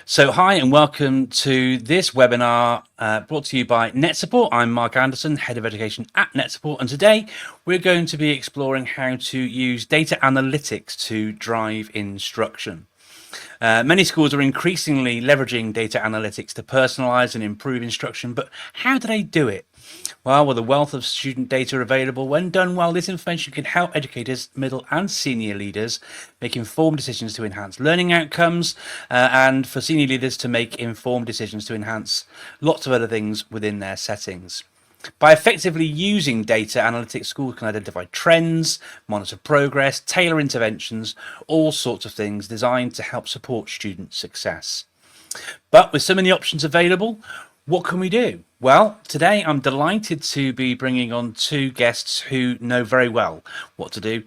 So hi and welcome to this webinar brought to you by NetSupport. I'm Mark Anderson, Head of Education at NetSupport, and today we're going to be exploring how to use data analytics to drive instruction. Many schools are increasingly leveraging data analytics to personalise and improve instruction, but how do they do it? Well, with a wealth of student data available, when done well, this information can help educators, middle and senior leaders make informed decisions to enhance learning outcomes, and for senior leaders to make informed decisions to enhance lots of other things within their settings. By effectively using data analytics, schools can identify trends, monitor progress, tailor interventions, all sorts of things designed to help support student success. But with so many options available, what can we do? Well, today I'm delighted to be bringing on two guests who know very well what to do.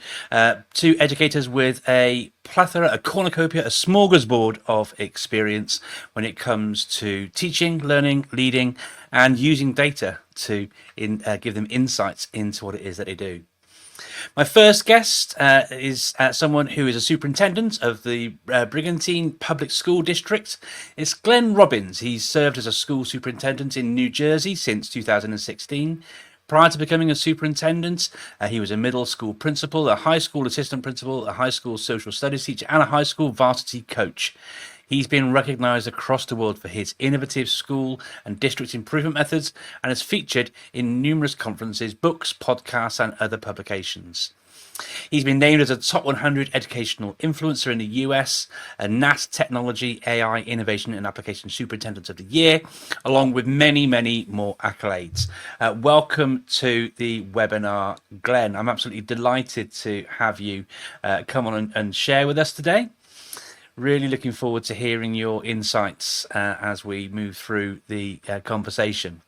Two educators with a plethora, a cornucopia, a smorgasbord of experience when it comes to teaching, learning, leading, and using data to give them insights into what it is that they do. My first guest is someone who is a superintendent of the Brigantine Public School District. It's Glenn Robbins. He's served as a school superintendent in New Jersey since 2016. Prior to becoming a superintendent, he was a middle school principal, a high school assistant principal, a high school social studies teacher, and a high school varsity coach. He's been recognised across the world for his innovative school and district improvement methods and has featured in numerous conferences, books, podcasts and other publications. He's been named as a top 100 educational influencer in the US, a NAT Technology, AI, Innovation and Application Superintendent of the Year, along with many, many more accolades. Welcome to the webinar, Glenn. I'm absolutely delighted to have you come on and share with us today. Really looking forward to hearing your insights as we move through the conversation.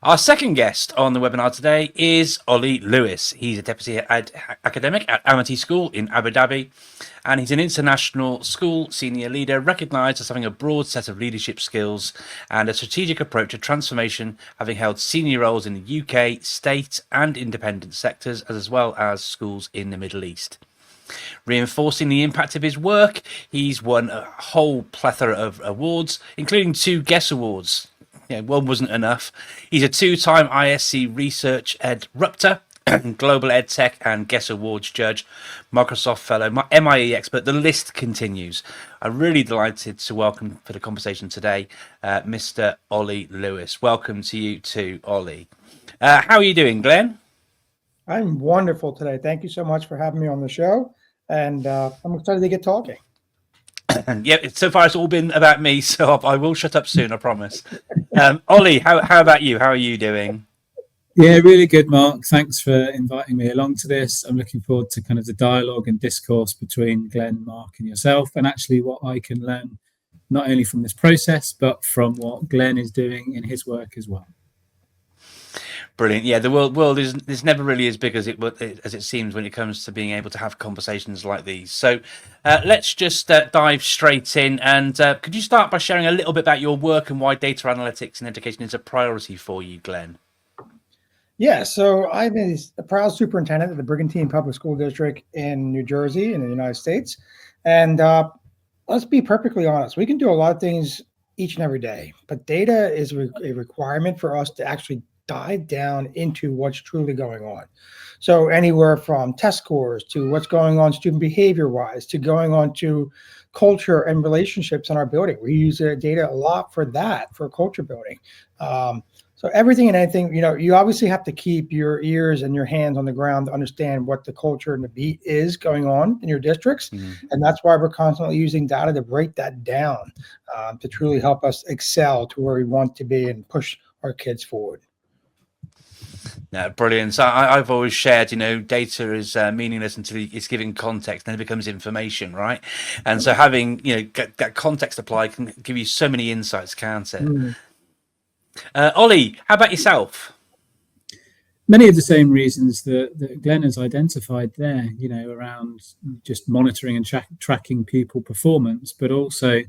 Our second guest on the webinar today is Olly Lewis. He's a deputy academic at Amity School in Abu Dhabi, and he's an international school senior leader recognised as having a broad set of leadership skills and a strategic approach to transformation, having held senior roles in the UK, state and independent sectors, as well as schools in the Middle East. Reinforcing the impact of his work, he's won a whole plethora of awards, including 2 Guess Awards. Yeah, one wasn't enough. He's a 2-time ISC Research Ed Rupter, Global Ed Tech and Guess Awards judge, Microsoft Fellow, MIE expert. The list continues. I'm really delighted to welcome for the conversation today, Mr. Olly Lewis. Welcome to you too, Olly. How are you doing, Glenn? I'm wonderful today. Thank you so much for having me on the show. And I'm excited to get talking. Yeah, so far it's all been about me, so I will shut up soon, I promise. Olly, how about you? How are you doing? Yeah, really good, Mark. Thanks for inviting me along to this. I'm looking forward to kind of the dialogue and discourse between Glenn, Mark and yourself, and actually what I can learn not only from this process, but from what Glenn is doing in his work as well. Brilliant. Yeah, the world is never really as big as it seems when it comes to being able to have conversations like these. So let's just dive straight in. And could you start by sharing a little bit about your work and why data analytics and education is a priority for you, Glenn? Yeah, so I'm a proud superintendent of the Brigantine Public School District in New Jersey in the United States. And let's be perfectly honest, we can do a lot of things each and every day, but data is a requirement for us to actually dive down into what's truly going on. So anywhere from test scores to what's going on student behavior wise to going on to culture and relationships in our building. We use data a lot for that, for culture building. So everything and anything, you obviously have to keep your ears and your hands on the ground to understand what the culture and the beat is going on in your districts. And that's why we're constantly using data to break that down to truly help us excel to where we want to be and push our kids forward. No, brilliant. So I've always shared, data is meaningless until it's given context, then it becomes information, right? And so having, that context applied can give you so many insights, can't it? Olly, how about yourself? Many of the same reasons that Glenn has identified there, around just monitoring and tracking pupil performance, but also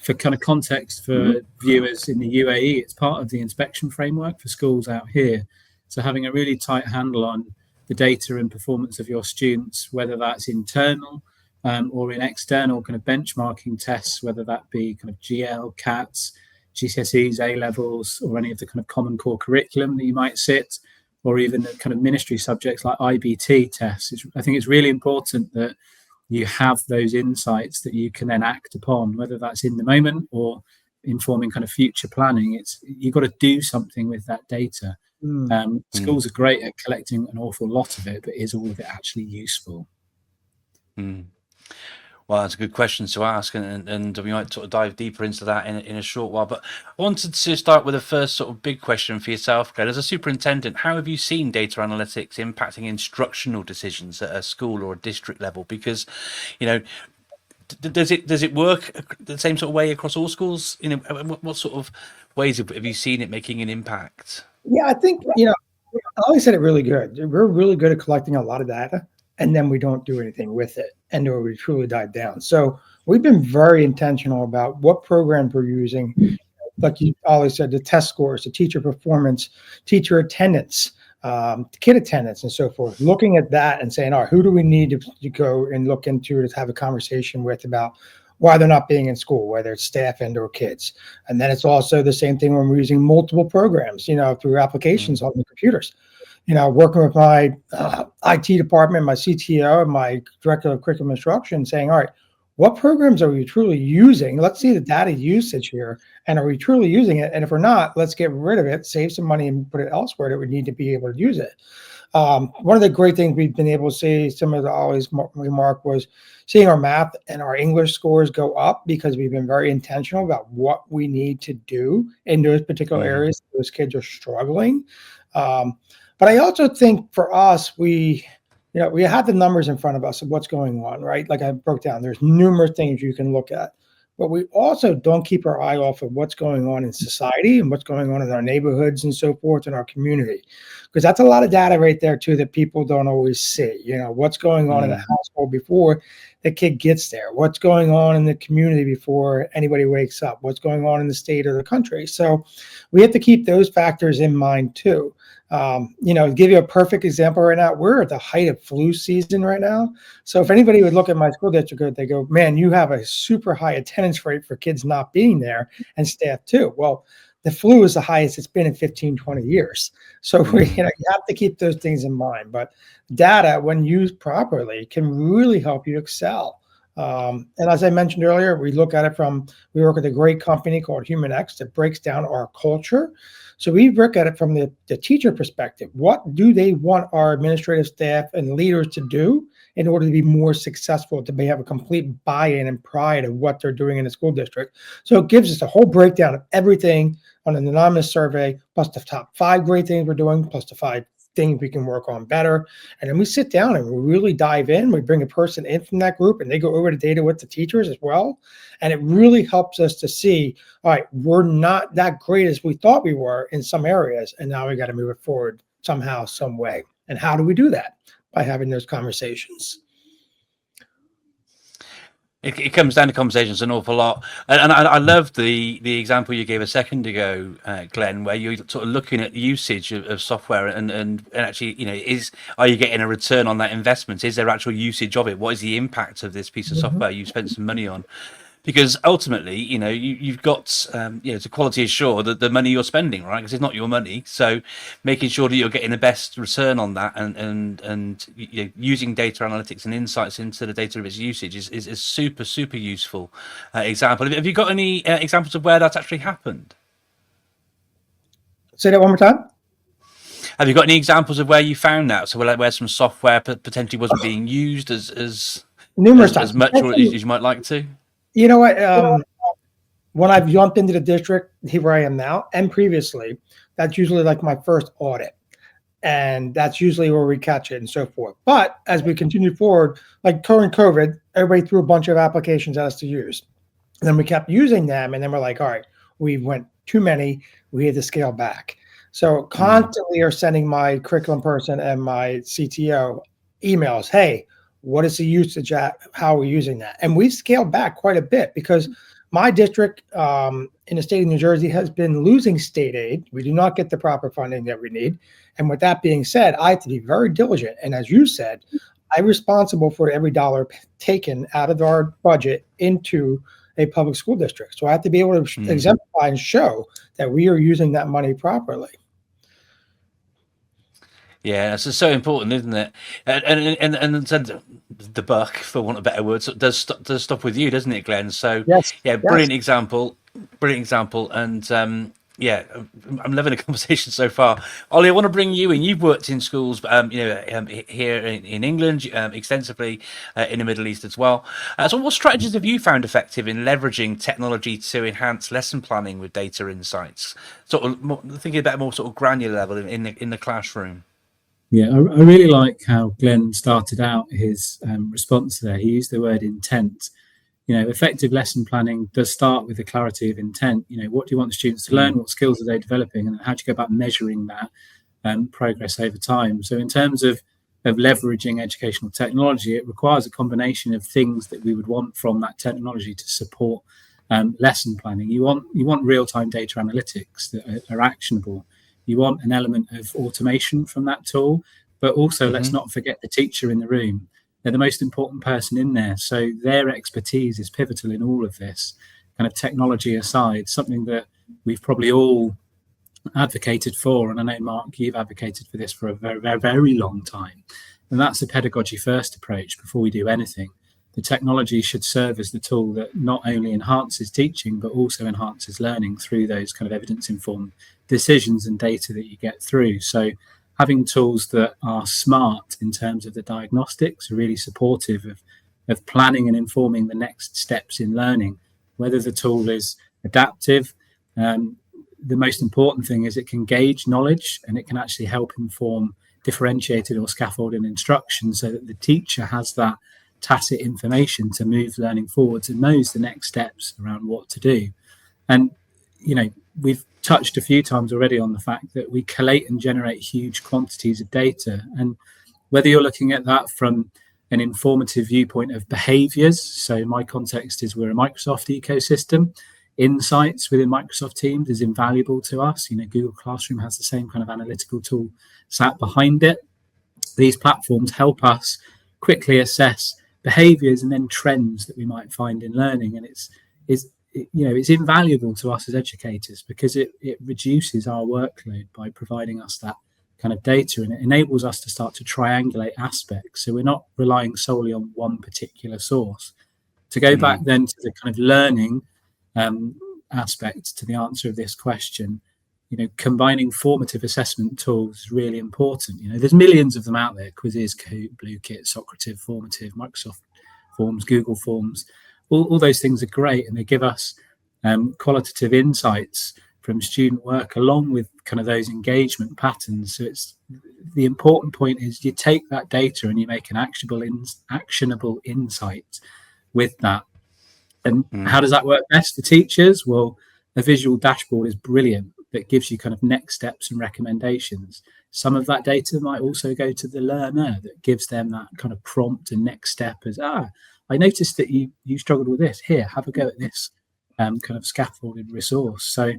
for kind of context for viewers in the UAE, it's part of the inspection framework for schools out here. So having a really tight handle on the data and performance of your students, whether that's internal or in external kind of benchmarking tests, whether that be kind of GL, CATs, GCSEs, A levels, or any of the kind of common core curriculum that you might sit, or even the kind of ministry subjects like IBT tests. I think it's really important that you have those insights that you can then act upon, whether that's in the moment or informing kind of future planning. You've got to do something with that data. Schools are great at collecting an awful lot of it, but is all of it actually useful? Well, that's a good question to ask, and we might sort of dive deeper into that in a short while. But I wanted to start with the first sort of big question for yourself, Glenn. As a superintendent, how have you seen data analytics impacting instructional decisions at a school or a district level? Because, you know, does it work the same sort of way across all schools? You know, what sort of ways have you seen it making an impact? Yeah, I think, Ollie said it really good. We're really good at collecting a lot of data, and then we don't do anything with it, and or we truly dive down. So we've been very intentional about what programs we're using. Like Ollie said, the test scores, the teacher performance, teacher attendance, kid attendance, and so forth. Looking at that and saying, all right, who do we need to go and look into to have a conversation with about why they're not being in school, whether it's staff and or kids. And then it's also the same thing when we're using multiple programs, through applications on the computers. Working with my IT department, my CTO, and my director of curriculum instruction, saying, all right, what programs are we truly using? Let's see the data usage here. And are we truly using it? And if we're not, let's get rid of it, save some money, and put it elsewhere that we need to be able to use it. One of the great things we've been able to see, some of the Ollie's remark, was seeing our math and our English scores go up because we've been very intentional about what we need to do in those particular areas. Those kids are struggling. But I also think for us, we have the numbers in front of us of what's going on, right? Like I broke down, there's numerous things you can look at, but we also don't keep our eye off of what's going on in society and what's going on in our neighborhoods and so forth in our community, because that's a lot of data right there too that people don't always see. What's going on in the household before the kid gets there, what's going on in the community before anybody wakes up, what's going on in the state or the country. So we have to keep those factors in mind too. To give you a perfect example right now, we're at the height of flu season right now. So if anybody would look at my school district, they go, man, you have a super high attendance rate for kids not being there and staff too. Well, the flu is the highest it's been in 15, 20 years. So you have to keep those things in mind. But data, when used properly, can really help you excel. And as I mentioned earlier, we work with a great company called HumanX that breaks down our culture. So we look at it from the teacher perspective. What do they want our administrative staff and leaders to do in order to be more successful, to have a complete buy-in and pride of what they're doing in the school district? So it gives us a whole breakdown of everything on an anonymous survey, plus the top 5 great things we're doing, plus the 5 things we can work on better. And then we sit down and we really dive in. We bring a person in from that group and they go over the data with the teachers as well. And it really helps us to see, all right, we're not that great as we thought we were in some areas. And now we got to move it forward somehow, some way. And how do we do that? By having those conversations. It comes down to conversations an awful lot, and I love the example you gave a second ago, Glenn, where you're sort of looking at usage of software and actually, are you getting a return on that investment? Is there actual usage of it? What is the impact of this piece of software you've spent some money on? Because ultimately, you've got, to quality assure the money you're spending, right? Because it's not your money. So making sure that you're getting the best return on that and using data analytics and insights into the data of its usage is super, super useful example. Have you got any examples of where that's actually happened? Say that one more time. Have you got any examples of where you found that? So where some software potentially wasn't being used as numerous times, as much as you might like to? You know what? When I've jumped into the district, here I am now, and previously, that's usually like my first audit. And that's usually where we catch it and so forth. But as we continue forward, like during COVID, everybody threw a bunch of applications at us to use. And then we kept using them. And then we're like, all right, we went too many. We had to scale back. So constantly are sending my curriculum person and my CTO emails. Hey, what is the usage at? How are we using that? And we've scaled back quite a bit because my district in the state of New Jersey has been losing state aid. We do not get the proper funding that we need. And with that being said, I have to be very diligent. And as you said, I'm responsible for every dollar taken out of our budget into a public school district. So I have to be able to exemplify and show that we are using that money properly. Yeah, it's so important, isn't it? And the buck, for want of better words, does stop with you, doesn't it, Glenn? So Yes. yeah, Yes. brilliant example, and yeah, I'm loving the conversation so far. Ollie, I want to bring you in. You've worked in schools, here in England, extensively, in the Middle East as well. So what strategies have you found effective in leveraging technology to enhance lesson planning with data insights? Sort of thinking about a more sort of granular level in the classroom. Yeah, I really like how Glenn started out his response there. He used the word intent. Effective lesson planning does start with the clarity of intent. What do you want the students to learn? What skills are they developing? And how do you go about measuring that progress over time? So in terms of leveraging educational technology, it requires a combination of things that we would want from that technology to support lesson planning. You want real-time data analytics that are actionable. You want an element of automation from that tool, but also let's not forget the teacher in the room. They're the most important person in there. So their expertise is pivotal in all of this, kind of technology aside, something that we've probably all advocated for. And I know, Mark, you've advocated for this for a very, very, very long time. And that's a pedagogy first approach before we do anything. The technology should serve as the tool that not only enhances teaching, but also enhances learning through those kind of evidence-informed decisions and data that you get through. So having tools that are smart in terms of the diagnostics are really supportive of planning and informing the next steps in learning. Whether the tool is adaptive, the most important thing is it can gauge knowledge and it can actually help inform differentiated or scaffolding instruction so that the teacher has that tacit information to move learning forwards and knows the next steps around what to do. And, we've touched a few times already on the fact that we collate and generate huge quantities of data. And whether you're looking at that from an informative viewpoint of behaviors, so my context is we're a Microsoft ecosystem, insights within Microsoft Teams is invaluable to us. Google Classroom has the same kind of analytical tool sat behind it. These platforms help us quickly assess behaviors and then trends that we might find in learning. And it's invaluable to us as educators because it reduces our workload by providing us that kind of data, and it enables us to start to triangulate aspects. So we're not relying solely on one particular source. To go back then to the kind of learning aspect to the answer of this question, combining formative assessment tools is really important. There's millions of them out there: Quizzes, Kahoot, BlueKit, Socrative, Formative, Microsoft Forms, Google Forms. All those things are great, and they give us qualitative insights from student work along with kind of those engagement patterns. So it's the important point is you take that data and you make an actionable insight with that. And how does that work best for teachers? Well, a visual dashboard is brilliant that gives you kind of next steps and recommendations. Some of that data might also go to the learner that gives them that kind of prompt and next step as, I noticed that you struggled with this. Here, have a go at this kind of scaffolded resource. So,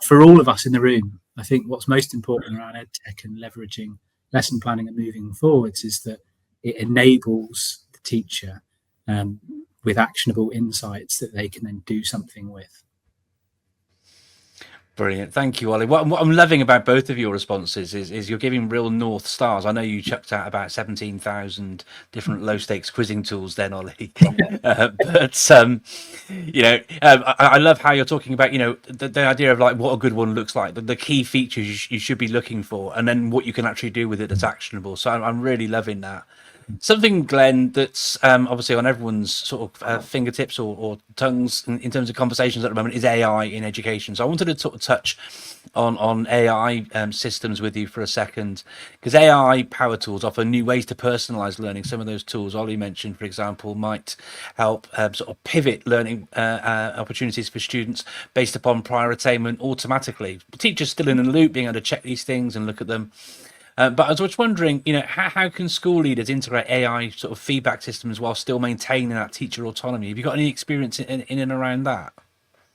for all of us in the room, I think what's most important around EdTech and leveraging lesson planning and moving forwards is that it enables the teacher with actionable insights that they can then do something with. Brilliant. Thank you, Ollie. What I'm loving about both of your responses is you're giving real North Stars. I know you chucked out about 17,000 different low stakes quizzing tools then, Ollie. I love how you're talking about, the idea of like what a good one looks like, the key features you should be looking for, and then what you can actually do with it that's actionable. So I'm really loving that. Something, Glenn, that's obviously on everyone's sort of fingertips or tongues in terms of conversations at the moment is AI in education. So I wanted to sort of touch on AI systems with you for a second, because AI power tools offer new ways to personalize learning. Some of those tools Ollie mentioned, for example, might help sort of pivot learning opportunities for students based upon prior attainment automatically. Teachers still in the loop, being able to check these things and look at them. But I was just wondering, how can school leaders integrate AI sort of feedback systems while still maintaining that teacher autonomy? Have you got any experience in and around that?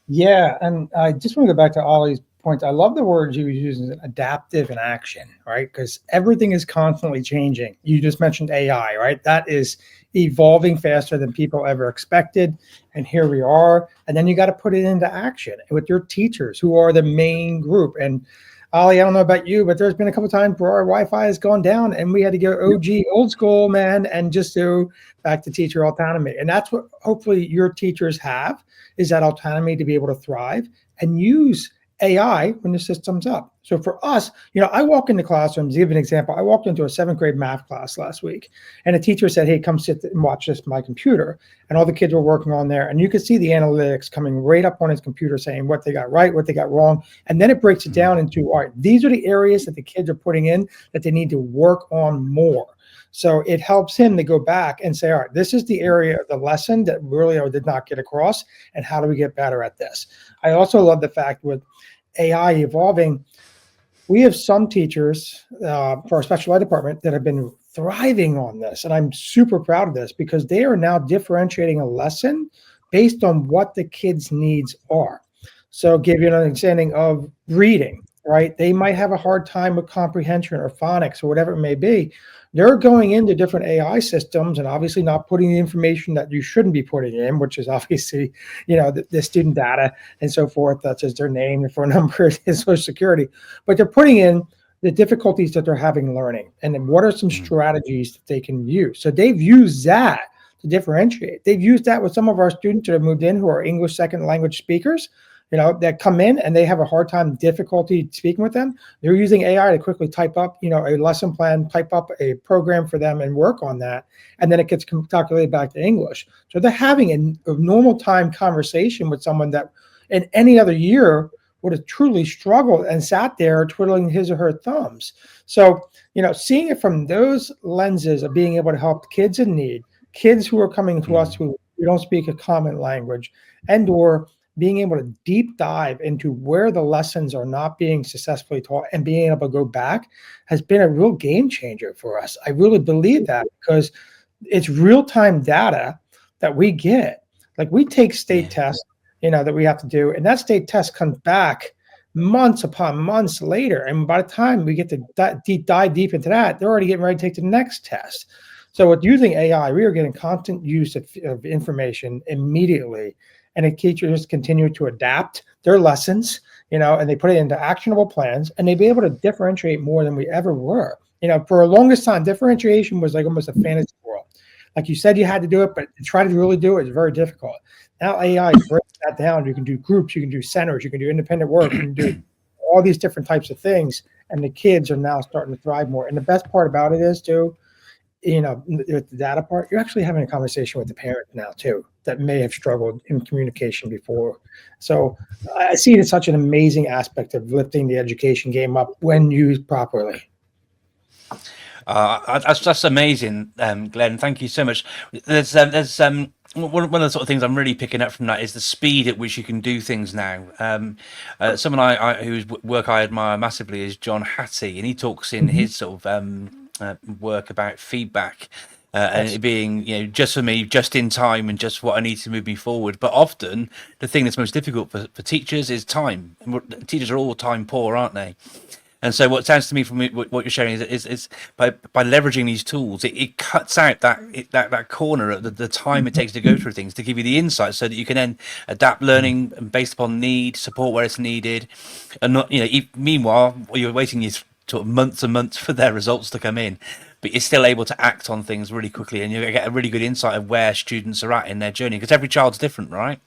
Yeah, and I just want to go back to Ollie's points. I love the words you were using, adaptive and action, right? Because everything is constantly changing. You just mentioned AI, right? That is evolving faster than people ever expected. And here we are. And then you got to put it into action with your teachers, who are the main group. And Ollie, I don't know about you, but there's been a couple of times where our Wi-Fi has gone down and we had to go OG, old school, man, and just do back to teacher autonomy. And that's what hopefully your teachers have, is that autonomy to be able to thrive and use AI when the system's up. So for us, I walk into classrooms, to give an example. I walked into a 7th grade math class last week, and a teacher said, hey, come sit and watch this on my computer. And all the kids were working on there, and you could see the analytics coming right up on his computer saying what they got right, what they got wrong. And then it breaks it down into, all right, these are the areas that the kids are putting in that they need to work on more. So it helps him to go back and say, all right, this is the area of the lesson that really I did not get across, and how do we get better at this? I also love the fact with AI evolving, we have some teachers for our special ed department that have been thriving on this. And I'm super proud of this, because they are now differentiating a lesson based on what the kids' needs are. So give you an understanding of reading, right? They might have a hard time with comprehension or phonics or whatever it may be. They're going into different AI systems and obviously not putting the information that you shouldn't be putting in, which is obviously, the student data and so forth, such as their name, their phone number, and social security. But they're putting in the difficulties that they're having learning, and then what are some strategies that they can use. So they've used that to differentiate. They've used that with some of our students that have moved in who are English second language speakers, that come in and they have a hard time, difficulty speaking with them. They're using AI to quickly type up, a lesson plan, type up a program for them and work on that. And then it gets calculated back to English. So they're having a normal time conversation with someone that in any other year would have truly struggled and sat there twiddling his or her thumbs. So, seeing it from those lenses of being able to help kids in need, kids who are coming to us who don't speak a common language, and or being able to deep dive into where the lessons are not being successfully taught and being able to go back has been a real game changer for us. I really believe that, because it's real-time data that we get. Like, we take state tests, that we have to do, and that state test comes back months upon months later. And by the time we get to dive deep into that, they're already getting ready to take the next test. So with using AI, we are getting constant use of information immediately. And the teachers continue to adapt their lessons, and they put it into actionable plans, and they be able to differentiate more than we ever were. For the longest time, differentiation was like almost a fantasy world. Like you said, you had to do it, but to try to really do it is very difficult. Now AI breaks that down. You can do groups, you can do centers, you can do independent work, you can do all these different types of things. And the kids are now starting to thrive more. And the best part about it is, too, with the data part, you're actually having a conversation with the parent now too, that may have struggled in communication before. So I see it as such an amazing aspect of lifting the education game up when used properly. That's amazing, Glenn. Thank you so much. There's one of the sort of things I'm really picking up from that is the speed at which you can do things now. Someone whose work I admire massively is John Hattie, and he talks in his sort of work about feedback and it being, just for me, just in time, and just what I need to move me forward. But often the thing that's most difficult for teachers is time. Teachers are all time poor, aren't they? And so what sounds to me from what you're sharing is by leveraging these tools, it cuts out that corner of the time it takes to go through things, to give you the insights so that you can then adapt learning based upon need, support where it's needed, and not, meanwhile, you're waiting these sort of months and months for their results to come in, but you're still able to act on things really quickly, and you get a really good insight of where students are at in their journey, because every child's different, right?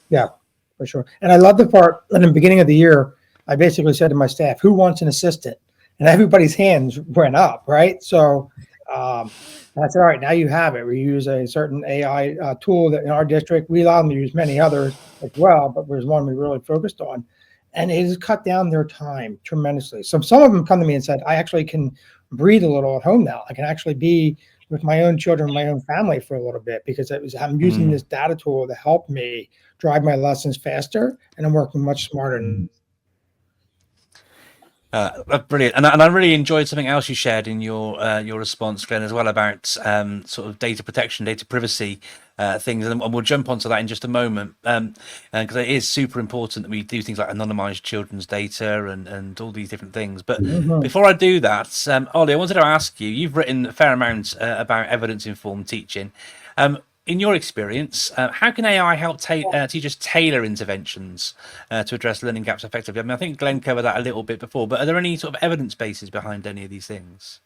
Yeah, for sure. And I love the part in the beginning of the year, I basically said to my staff, who wants an assistant? And everybody's hands went up, right? So that's all right. Now you have it. We use a certain AI tool that in our district, we allow them to use many others as well, but there's one we really focused on. And it has cut down their time tremendously. So some of them come to me and said, I actually can breathe a little at home now. I can actually be with my own children, my own family for a little bit, because I'm using this data tool to help me drive my lessons faster, and I'm working much smarter. Brilliant, and I really enjoyed something else you shared in your response, Glenn, as well, about sort of data protection, data privacy things, and we'll jump onto that in just a moment, because it is super important that we do things like anonymize children's data and all these different things. But before I do that, Ollie, I wanted to ask you. You've written a fair amount about evidence-informed teaching. In your experience, how can AI help teachers tailor interventions to address learning gaps effectively? I mean, I think Glenn covered that a little bit before, but are there any sort of evidence bases behind any of these things?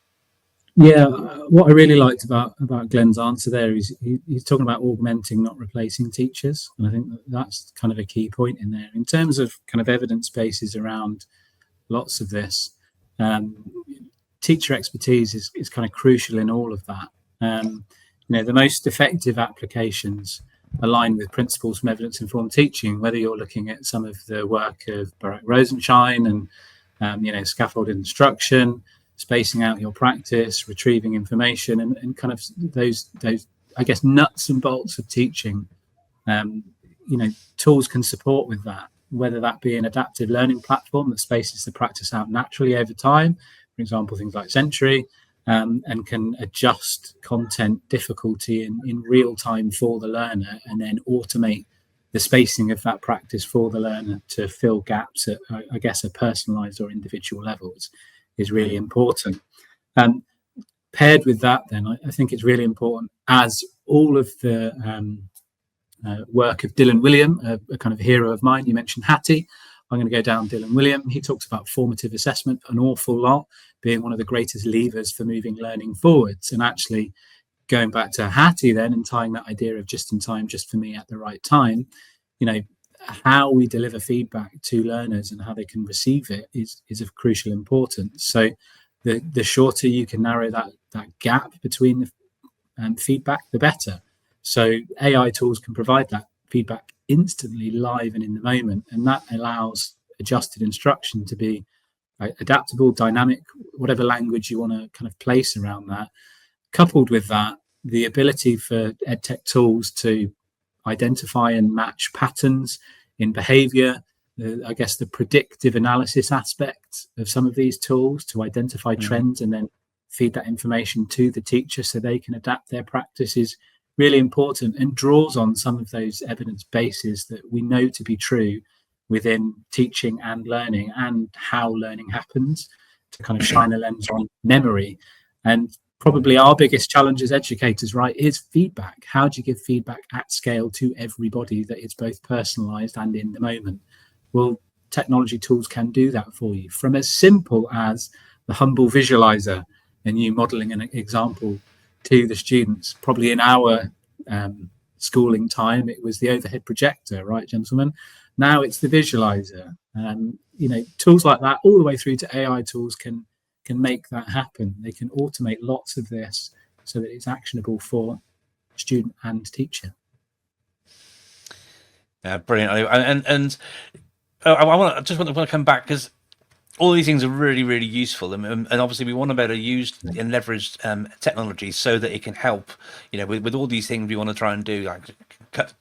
Yeah, what I really liked about Glenn's answer there is he's talking about augmenting, not replacing teachers, and I think that's kind of a key point in there in terms of kind of evidence bases around lots of this. Teacher expertise is kind of crucial in all of that. The most effective applications align with principles from evidence-informed teaching, whether you're looking at some of the work of Barak Rosenshine and scaffolded instruction, spacing out your practice, retrieving information, and kind of those I guess nuts and bolts of teaching. Tools can support with that, whether that be an adaptive learning platform that spaces the practice out naturally over time, for example, things like Century, and can adjust content difficulty in real time for the learner, and then automate the spacing of that practice for the learner to fill gaps at, I guess, a personalized or individual levels is really important. Paired with that, then, I think it's really important, as all of the work of Dylan William, a kind of hero of mine, you mentioned Hattie, I'm going to go down Dylan William. He talks about formative assessment an awful lot, being one of the greatest levers for moving learning forwards. And actually going back to Hattie then and tying that idea of just in time, just for me at the right time, how we deliver feedback to learners and how they can receive it is of crucial importance. So the shorter you can narrow that gap between the feedback, the better. So AI tools can provide that feedback instantly, live and in the moment, and that allows adjusted instruction to be adaptable, dynamic, whatever language you want to kind of place around that. Coupled with that, the ability for EdTech tools to identify and match patterns in behavior, I guess the predictive analysis aspect of some of these tools to identify trends and then feed that information to the teacher so they can adapt their practice is really important, and draws on some of those evidence bases that we know to be true within teaching and learning and how learning happens, to kind of shine a lens on memory. And probably our biggest challenge as educators, right, is feedback. How do you give feedback at scale to everybody that is both personalized and in the moment? Well, technology tools can do that for you, from as simple as the humble visualizer and you modeling an example to the students. Probably in our schooling time, it was the overhead projector, right, gentlemen? Now it's the visualizer. Tools like that, all the way through to AI tools, can make that happen. They can automate lots of this so that it's actionable for student and teacher. Brilliant. And I want to come back, because all these things are really, really useful, and obviously we want to better use and leverage technology so that it can help. With all these things we want to try and do, like cut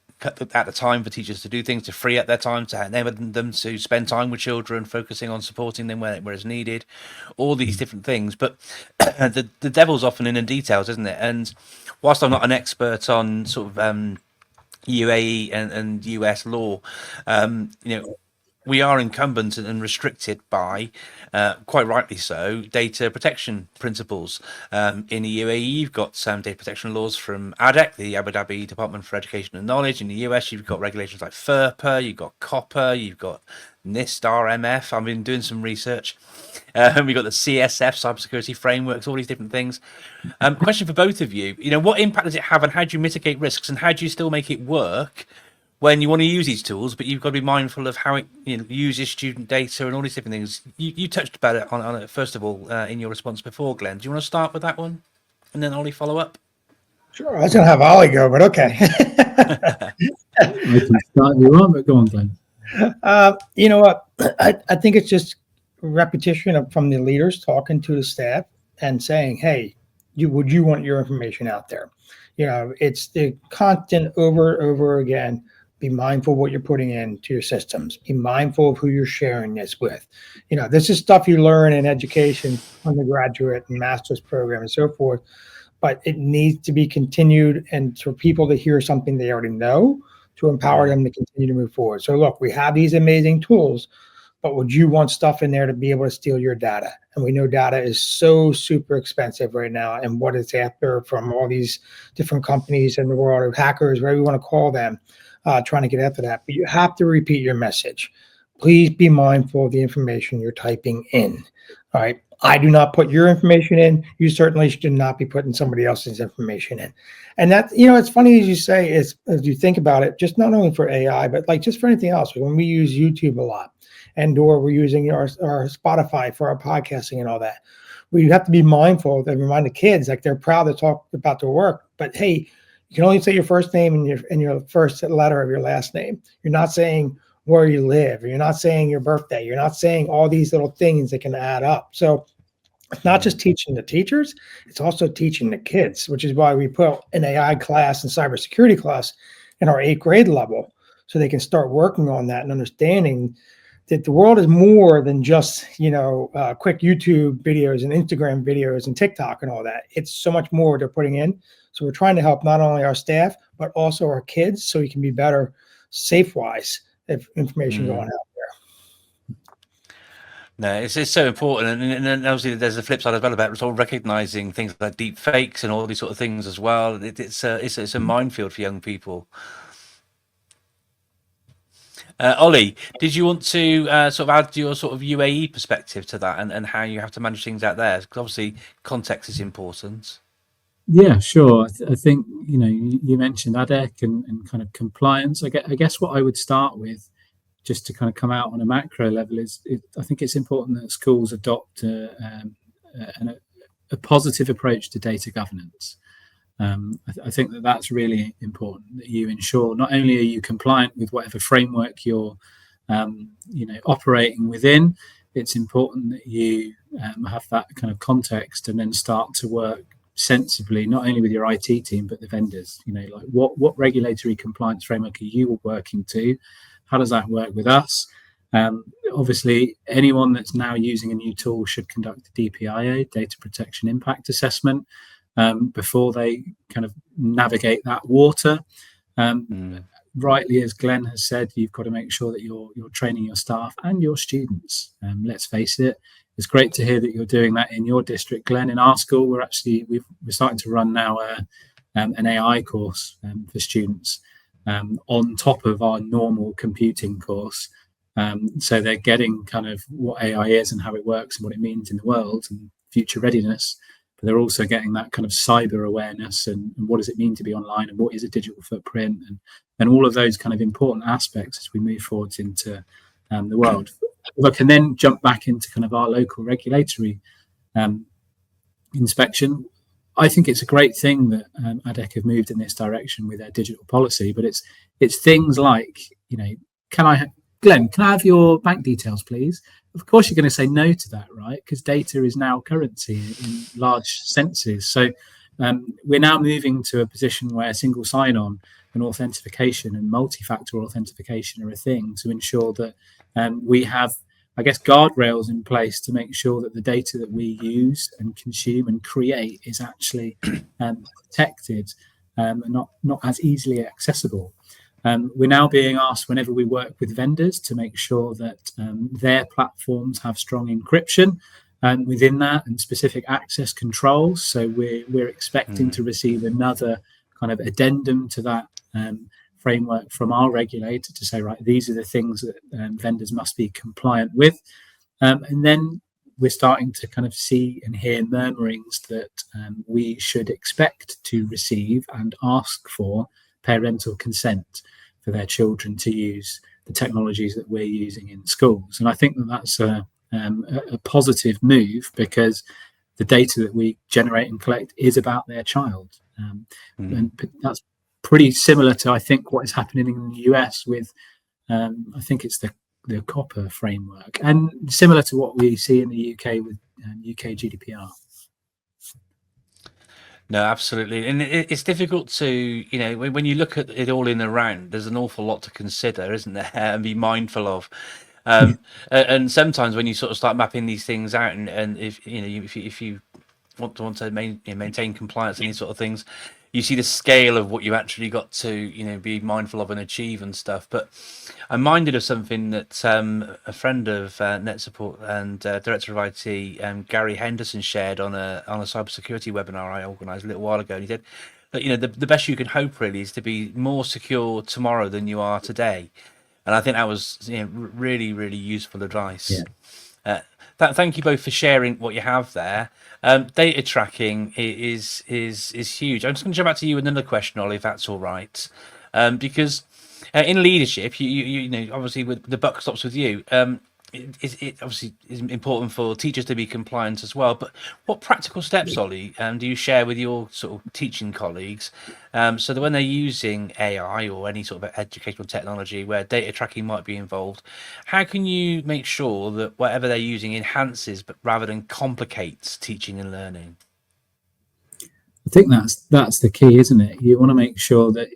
out the time for teachers to do things, to free up their time, to enable them to spend time with children, focusing on supporting them where it's needed, all these different things. But the devil's often in the details, isn't it? And whilst I'm not an expert on sort of UAE and US law, we are incumbent and restricted by, quite rightly so, data protection principles. In the UAE, you've got some data protection laws from ADEC, the Abu Dhabi Department for Education and Knowledge. In the US, you've got regulations like FERPA, you've got COPPA, you've got NIST RMF. I've been doing some research. We've got the CSF, cybersecurity frameworks, all these different things. Question for both of you. What impact does it have, and how do you mitigate risks, and how do you still make it work when you want to use these tools, but you've got to be mindful of how it uses student data and all these different things? You touched about it on it first of all in your response before, Glenn. Do you want to start with that one, and then Ollie follow up? Sure, I was going to have Ollie go, but okay. I can start if you want, but go on, Glenn. You know what? I think it's just repetition from the leaders talking to the staff and saying, "Hey, would you want your information out there?" It's the constant over and over again. Be mindful of what you're putting into your systems. Be mindful of who you're sharing this with. This is stuff you learn in education, undergraduate and master's program and so forth, but it needs to be continued, and for people to hear something they already know to empower them to continue to move forward. So look, we have these amazing tools, but would you want stuff in there to be able to steal your data? And we know data is so super expensive right now, and what it's after from all these different companies in the world, or hackers, whatever you want to call them, trying to get after that. But you have to repeat your message. Please be mindful of the information you're typing in. All right. I do not put your information in. You certainly should not be putting somebody else's information in. And that, it's funny as you say, as you think about it, just not only for AI, but like just for anything else. When we use YouTube a lot, or we're using our Spotify for our podcasting and all that, we have to be mindful and remind the kids, like, they're proud to talk about their work, but hey, you can only say your first name and your first letter of your last name. You're not saying where you live, or you're not saying your birthday. You're not saying all these little things that can add up. So it's not just teaching the teachers, it's also teaching the kids, which is why we put an AI class and cybersecurity class in our 8th grade level, so they can start working on that and understanding that the world is more than just, quick YouTube videos and Instagram videos and TikTok and all that. It's so much more they're putting in. So we're trying to help not only our staff, but also our kids, so we can be better safe-wise if information going out there. No, it's so important, and obviously there's a flip side as well about sort of recognizing things like deep fakes and all these sort of things as well. It's a minefield for young people. Ollie, did you want to sort of add your sort of UAE perspective to that, and how you have to manage things out there? Because obviously context is important. Yeah, sure. I think, you mentioned ADEC and kind of compliance. I guess what I would start with, just to kind of come out on a macro level, I think it's important that schools adopt a positive approach to data governance. I think that's really important, that you ensure not only are you compliant with whatever framework you're operating within, it's important that you have that kind of context and then start to work sensibly, not only with your IT team but the vendors. Like what regulatory compliance framework are you working to? How does that work with us? Obviously, anyone that's now using a new tool should conduct a DPIA, data protection impact assessment, before they kind of navigate that water. Rightly, as Glenn has said, you've got to make sure that you're training your staff and your students. Let's face it, it's great to hear that you're doing that in your district, Glenn. In our school, we're starting to run now an AI course for students on top of our normal computing course. So they're getting kind of what AI is and how it works and what it means in the world and future readiness. But they're also getting that kind of cyber awareness and what does it mean to be online, and what is a digital footprint, and all of those kind of important aspects as we move forwards into the world. If I can then jump back into kind of our local regulatory inspection, I think it's a great thing that ADEC have moved in this direction with their digital policy. But it's things like, Glenn, can I have your bank details, please? Of course, you're going to say no to that, right? Because data is now currency in large senses. So we're now moving to a position where single sign-on and authentication and multi-factor authentication are a thing, to ensure that we have, I guess, guardrails in place to make sure that the data that we use and consume and create is actually protected and not as easily accessible. We're now being asked, whenever we work with vendors, to make sure that their platforms have strong encryption within that and specific access controls. So we're expecting to receive another kind of addendum to that framework from our regulator to say, right, these are the things that vendors must be compliant with. And then we're starting to kind of see and hear murmurings that we should expect to receive and ask for parental consent for their children to use the technologies that we're using in schools. And I think that that's a positive move, because the data that we generate and collect is about their child. And that's pretty similar to, I think, what is happening in the US with, I think it's the copper framework, and similar to what we see in the UK with UK GDPR. No, absolutely. And it's difficult to, you know, when you look at it all in the round, there's an awful lot to consider, isn't there? And be mindful of. And sometimes when you sort of start mapping these things out, and if you know, if you want to maintain compliance and these sort of things, you see the scale of what you actually got to, you know, be mindful of and achieve and stuff. But I'm minded of something that a friend of NetSupport and director of IT, Gary Henderson, shared on a cybersecurity webinar I organised a little while ago. And he said that, you know, the best you can hope really is to be more secure tomorrow than you are today. And I think that was, you know, really, really useful advice. Thank you both for sharing what you have there. Data tracking is huge. I'm just going to jump back to you with another question, Ollie, if that's all right, because in leadership, you know, obviously with the buck stops with you. It obviously is important for teachers to be compliant as well. But what practical steps, Ollie, do you share with your sort of teaching colleagues, so that when they're using AI or any sort of educational technology where data tracking might be involved, how can you make sure that whatever they're using enhances, but rather than complicates teaching and learning? I think that's the key, isn't it? You want to make sure that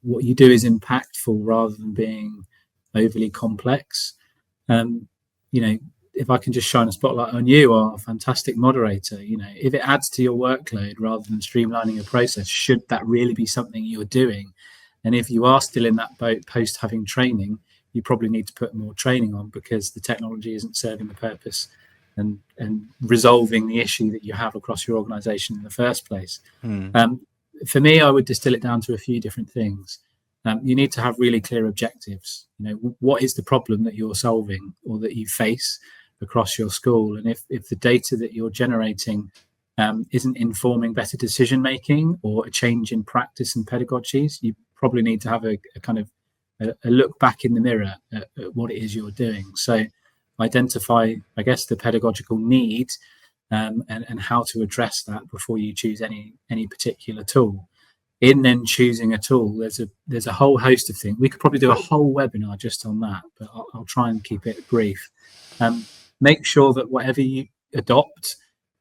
what you do is impactful rather than being overly complex. You know, if I can just shine a spotlight on you, are a fantastic moderator. You know, if it adds to your workload rather than streamlining a process, should that really be something you're doing? And if you are still in that boat post having training, you probably need to put more training on because the technology isn't serving the purpose and resolving the issue that you have across your organization in the first place. For me, I would distill it down to a few different things. You need to have really clear objectives. You know, what is the problem that you're solving or that you face across your school? And if the data that you're generating isn't informing better decision making or a change in practice and pedagogies, you probably need to have a kind of a look back in the mirror at what it is you're doing. So identify, I guess, the pedagogical need and how to address that before you choose any particular tool. In then choosing a tool, there's a whole host of things. We could probably do a whole webinar just on that, but I'll try and keep it brief. Make sure that whatever you adopt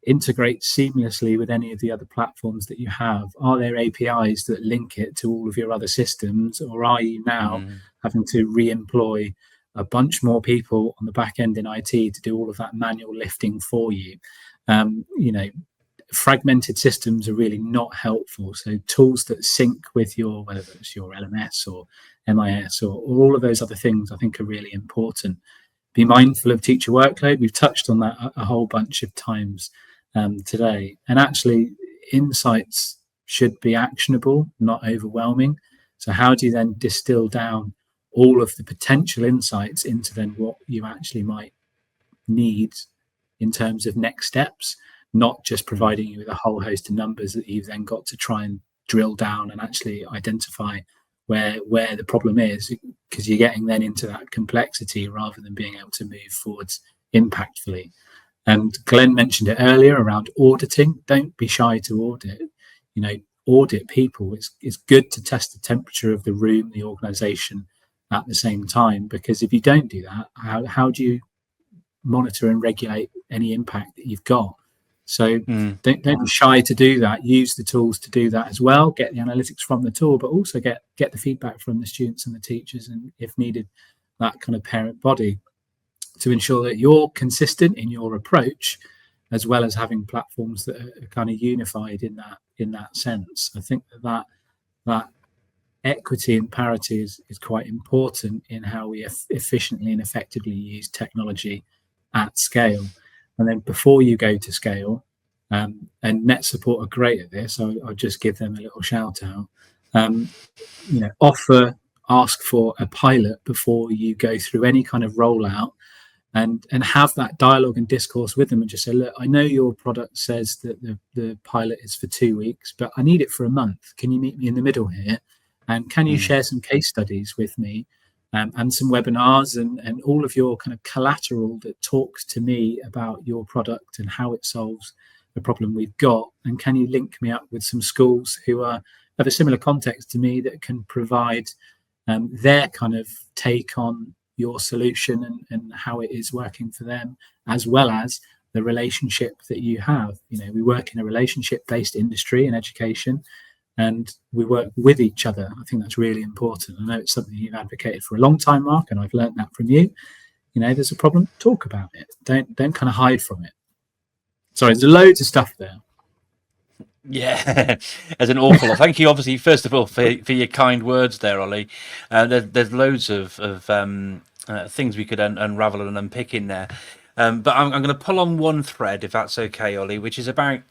integrates seamlessly with any of the other platforms that you have. Are there APIs that link it to all of your other systems, or are you now having to re-employ a bunch more people on the back end in IT to do all of that manual lifting for you? You know, fragmented systems are really not helpful. So tools that sync with your, whether it's your LMS or MIS or all of those other things, I think are really important. Be mindful of teacher workload. We've touched on that a whole bunch of times today. And actually, insights should be actionable, not overwhelming. So how do you then distill down all of the potential insights into then what you actually might need in terms of next steps, not just providing you with a whole host of numbers that you've then got to try and drill down and actually identify where the problem is, because you're getting then into that complexity rather than being able to move forwards impactfully. And Glenn mentioned it earlier around auditing. Don't be shy to audit. You know, audit people. It's good to test the temperature of the room, the organization at the same time, because if you don't do that, how do you monitor and regulate any impact that you've got? So don't be shy to do that. Use the tools to do that as well. Get the analytics from the tool, but also get the feedback from the students and the teachers, and if needed, that kind of parent body, to ensure that you're consistent in your approach, as well as having platforms that are kind of unified in that sense. I think that equity and parity is quite important in how we efficiently and effectively use technology at scale. And then before you go to scale, and NetSupport are great at this, so I'll just give them a little shout out. You know, ask for a pilot before you go through any kind of rollout, and have that dialogue and discourse with them, and just say, look, I know your product says that the pilot is for 2 weeks, but I need it for a month. Can you meet me in the middle here? And can you share some case studies with me? And some webinars and all of your kind of collateral that talks to me about your product and how it solves the problem we've got. And can you link me up with some schools who have a similar context to me that can provide their kind of take on your solution and how it is working for them, as well as the relationship that you have. We work in a relationship-based industry in education, and we work with each other. I think that's really important. I know it's something you've advocated for a long time, Mark, and I've learned that from you. There's a problem, talk about it. Don't kind of hide from it. Sorry, there's loads of stuff there. Yeah, there's an awful lot. Thank you, obviously, first of all, for your kind words there, Ollie. There's loads of things we could unravel and unpick in there. But I'm going to pull on one thread, if that's okay, Ollie, which is about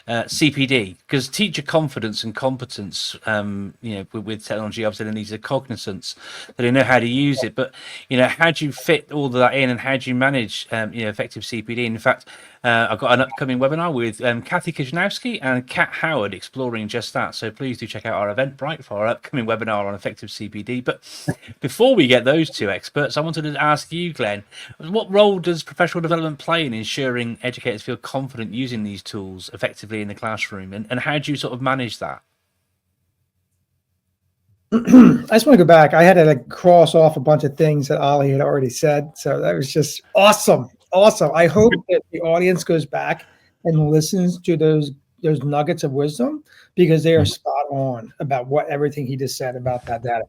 CPD, because teacher confidence and competence, with technology, obviously, there needs a cognizance that they know how to use it. But how do you fit all of that in, and how do you manage effective CPD? In fact, I've got an upcoming webinar with Kathy Kishnowski and Kat Howard exploring just that. So please do check out our Eventbrite for our upcoming webinar on effective CPD. But before we get those two experts, I wanted to ask you, Glenn, what role does professional development play in ensuring educators feel confident using these tools effectively in the classroom? And how do you sort of manage that? I just want to go back. I had to cross off a bunch of things that Ollie had already said. So that was just awesome. Awesome. I hope that the audience goes back and listens to those nuggets of wisdom, because they are spot on about everything he just said about that data.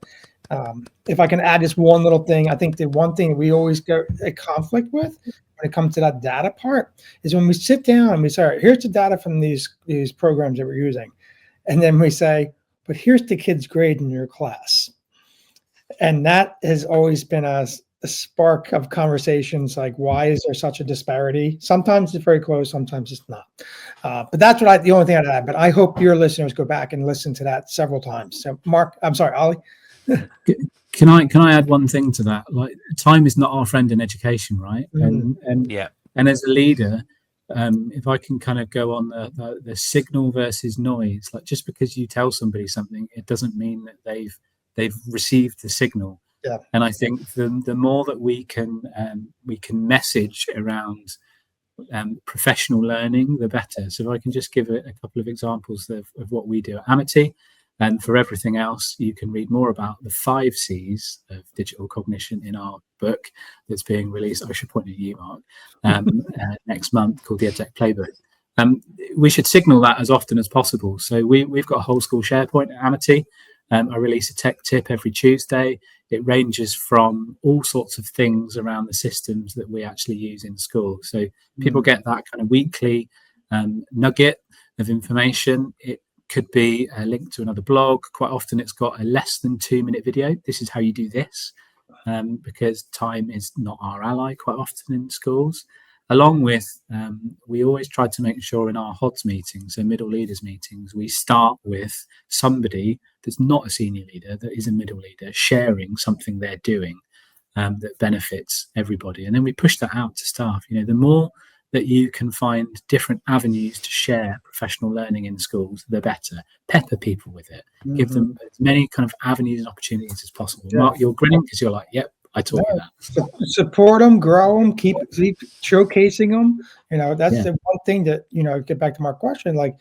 If I can add just one little thing, I think the one thing we always get a conflict with when it comes to that data part is when we sit down and we say, all right, here's the data from these programs that we're using. And then we say, but here's the kid's grade in your class. And that has always been a spark of conversations, like, why is there such a disparity? Sometimes it's very close, sometimes it's not. But that's the only thing I'd add. But I hope your listeners go back and listen to that several times. So Mark, I'm sorry, Ollie. Can I add one thing to that? Like, time is not our friend in education, right? And as a leader, if I can kind of go on the signal versus noise, like, just because you tell somebody something, it doesn't mean that they've received the signal. Yeah. And I think the more that we can message around professional learning, the better. So if I can just give a couple of examples of what we do at Amity. And for everything else, you can read more about the 5 C's of digital cognition in our book that's being released. I should point at you, Mark, next month, called the EdTech Playbook. We should signal that as often as possible. So we've got a whole school SharePoint at Amity. I release a tech tip every Tuesday. It ranges from all sorts of things around the systems that we actually use in school. So people get that kind of weekly nugget of information. It could be a link to another blog. Quite often it's got a less than 2-minute video. This is how you do this, because time is not our ally quite often in schools. Along with, we always try to make sure in our HODS meetings, so middle leaders meetings, we start with somebody that's not a senior leader, that is a middle leader, sharing something they're doing that benefits everybody. And then we push that out to staff. The more that you can find different avenues to share professional learning in schools, the better. Pepper people with it. Give them as many kind of avenues and opportunities as possible. Yeah. Mark, you're grinning because you're like, yep, I taught you that. Support them, grow them, keep showcasing them. That's the one thing that, get back to my question, like,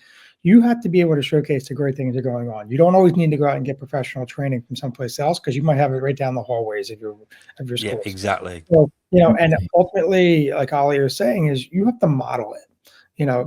you have to be able to showcase the great things that are going on. You don't always need to go out and get professional training from someplace else, because you might have it right down the hallways of your school. Yeah, exactly. So, and ultimately, like Ollie was saying, is you have to model it.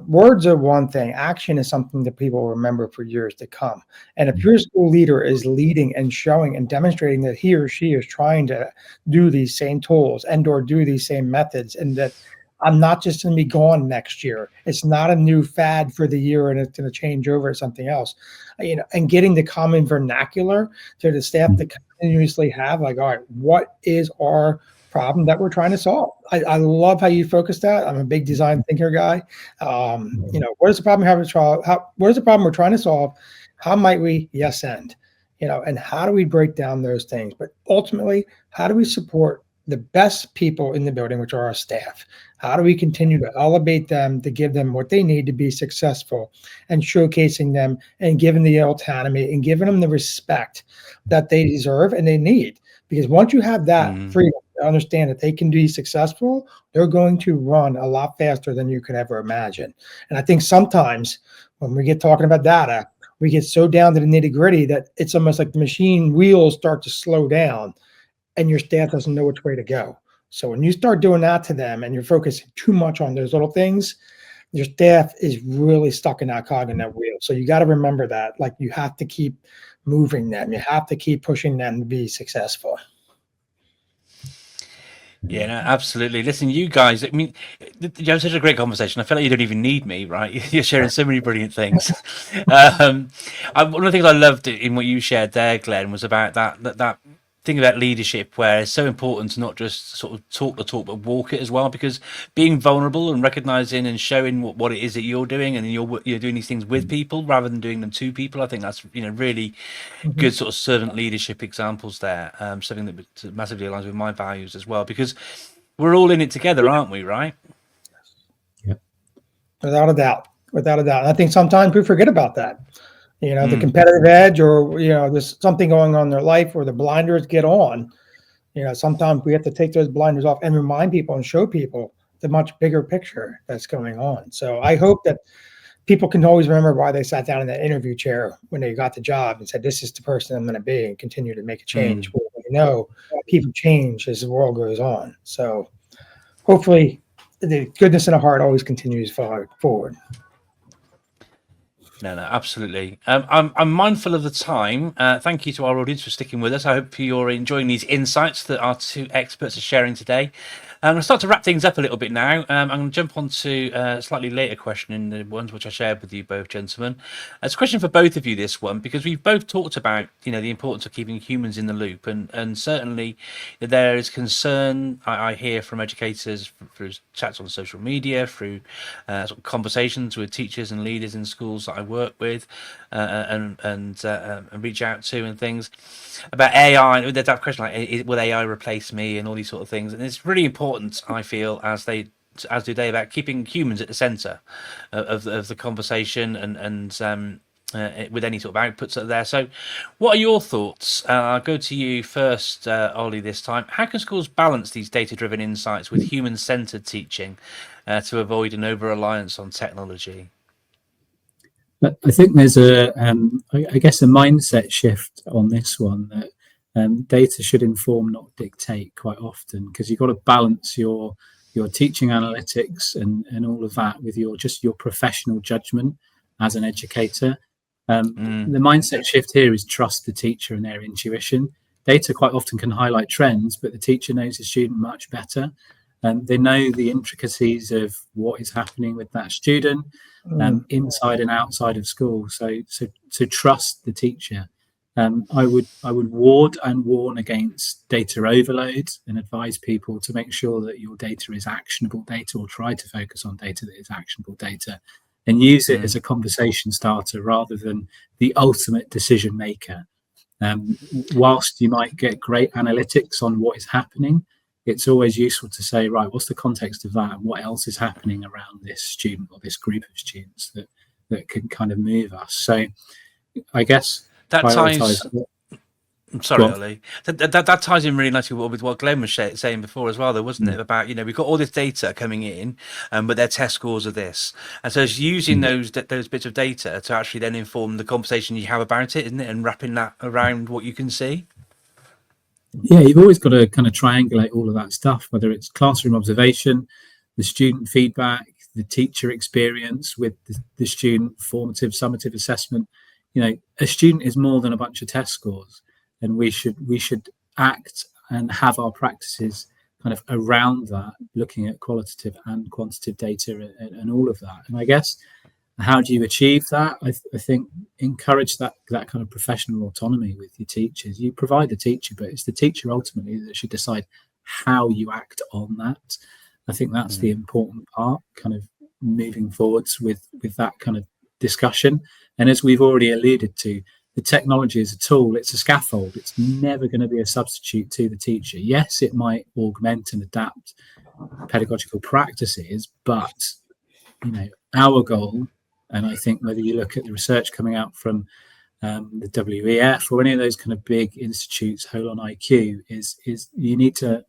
Words are one thing. Action is something that people remember for years to come. And if your school leader is leading and showing and demonstrating that he or she is trying to do these same tools and or do these same methods, and that I'm not just going to be gone next year. It's not a new fad for the year and it's going to change over to something else. And getting the common vernacular to the staff to continuously have, like, all right, what is our problem that we're trying to solve? I love how you focus that. I'm a big design thinker guy. What is the problem what is the problem we're trying to solve? How might we and how do we break down those things? But ultimately, how do we support the best people in the building, which are our staff? How do we continue to elevate them, to give them what they need to be successful, and showcasing them and giving the autonomy and giving them the respect that they deserve and they need? Because once you have that freedom to understand that they can be successful, they're going to run a lot faster than you could ever imagine. And I think sometimes when we get talking about data, we get so down to the nitty-gritty that it's almost like the machine wheels start to slow down and your staff doesn't know which way to go. So when you start doing that to them and you're focusing too much on those little things, your staff is really stuck in that cog in that wheel. So you got to remember that, like, you have to keep moving them. You have to keep pushing them to be successful. Yeah, no, absolutely. Listen, you guys, I mean, you have such a great conversation. I feel like you don't even need me, right? You're sharing so many brilliant things. One of the things I loved in what you shared there, Glenn, was about that thing about leadership, where it's so important to not just sort of talk the talk, but walk it as well. Because being vulnerable and recognizing and showing what it is that you're doing, and you're doing these things with people rather than doing them to people, I think that's really good sort of servant leadership examples there. Something that massively aligns with my values as well, because we're all in it together, aren't we? Right? Yeah. Without a doubt. Without a doubt. And I think sometimes we forget about that. The competitive edge, or, there's something going on in their life where the blinders get on. Sometimes we have to take those blinders off and remind people and show people the much bigger picture that's going on. So I hope that people can always remember why they sat down in that interview chair when they got the job and said, this is the person I'm going to be, and continue to make a change. Well, people change as the world goes on. So hopefully the goodness in the heart always continues forward. No, absolutely. I'm mindful of the time. Thank you to our audience for sticking with us. I hope you're enjoying these insights that our two experts are sharing today. I'm going to start to wrap things up a little bit now. I'm going to jump on to a slightly later question in the ones which I shared with you both, gentlemen. It's a question for both of you, this one, because we've both talked about, the importance of keeping humans in the loop. And certainly there is concern I hear from educators through chats on social media, through sort of conversations with teachers and leaders in schools that I work with and reach out to, and things about AI. There's that question like, will AI replace me, and all these sort of things. And it's really important, I feel, as do they, about keeping humans at the centre of the conversation and with any sort of outputs that are there. So what are your thoughts? I'll go to you first, Ollie, this time. How can schools balance these data-driven insights with human-centred teaching to avoid an over-reliance on technology? But I think there's a mindset shift on this one, that data should inform, not dictate, quite often, because you've got to balance your teaching analytics and all of that with your professional judgment as an educator. The mindset shift here is trust the teacher and their intuition. Data quite often can highlight trends, but the teacher knows the student much better. They know the intricacies of what is happening with that student, inside and outside of school. So trust the teacher. I would ward and warn against data overload, and advise people to make sure that your data is actionable data, or try to focus on data that is actionable data, and use it as a conversation starter rather than the ultimate decision maker. Whilst you might get great analytics on what is happening, it's always useful to say, right, what's the context of that, and what else is happening around this student or this group of students that can kind of move us. So I guess that ties. I'm sorry, Ollie. That ties in really nicely with what Glenn was saying before as well, though, wasn't it? About, we've got all this data coming in, but their test scores are this. And so it's using those bits of data to actually then inform the conversation you have about it, isn't it? And wrapping that around what you can see. Yeah, you've always got to kind of triangulate all of that stuff, whether it's classroom observation, the student feedback, the teacher experience with the student, formative, summative assessment. A student is more than a bunch of test scores, and we should act and have our practices kind of around that, looking at qualitative and quantitative data and all of that. And I guess, how do you achieve that? I think encourage that kind of professional autonomy with your teachers. You provide the teacher, but it's the teacher ultimately that should decide how you act on that. I think that's the important part, kind of moving forwards with that kind of discussion. And as we've already alluded to, the technology is a tool, it's a scaffold. It's never going to be a substitute to the teacher. Yes, it might augment and adapt pedagogical practices, but our goal, and I think whether you look at the research coming out from the WEF or any of those kind of big institutes, Holon IQ, is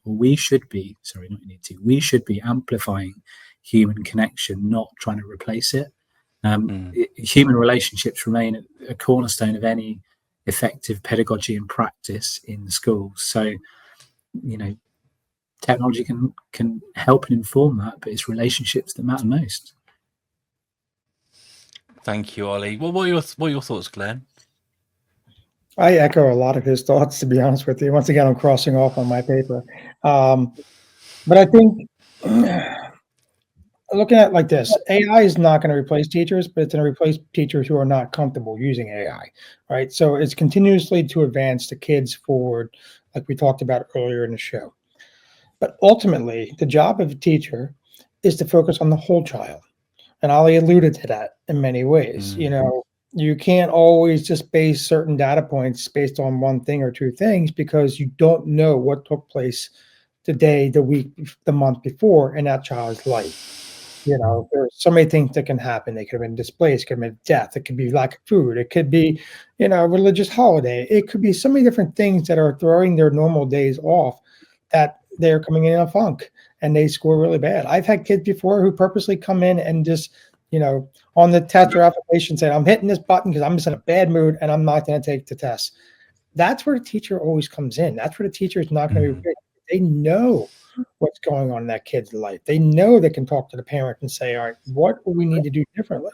we should be amplifying human connection, not trying to replace it. Human relationships remain a cornerstone of any effective pedagogy and practice in schools. So, technology can help and inform that, but it's relationships that matter most. Thank you, Ollie. Well, what are your thoughts, Glenn? I echo a lot of his thoughts, to be honest with you. Once again, I'm crossing off on my paper. But I think looking at it like this, AI is not going to replace teachers, but it's going to replace teachers who are not comfortable using AI, right? So it's continuously to advance the kids forward, like we talked about earlier in the show. But ultimately, the job of a teacher is to focus on the whole child. And Ollie alluded to that in many ways. You know, you can't always just base certain data points based on one thing or two things, because you don't know what took place the day, the week, the month before in that child's life. You know, there's so many things that can happen. They could have been displaced, it could have been death, it could be lack of food, it could be, you know, a religious holiday. It could be so many different things that are throwing their normal days off, that they're coming in a funk and they score really bad. I've had kids before who purposely come in and just, you know, on the test or application say, I'm hitting this button because I'm just in a bad mood and I'm not going to take the test. That's where the teacher always comes in. That's where the teacher is not going to be. They know what's going on in that kid's life. They know they can talk to the parent and say, all right, what do we need to do differently?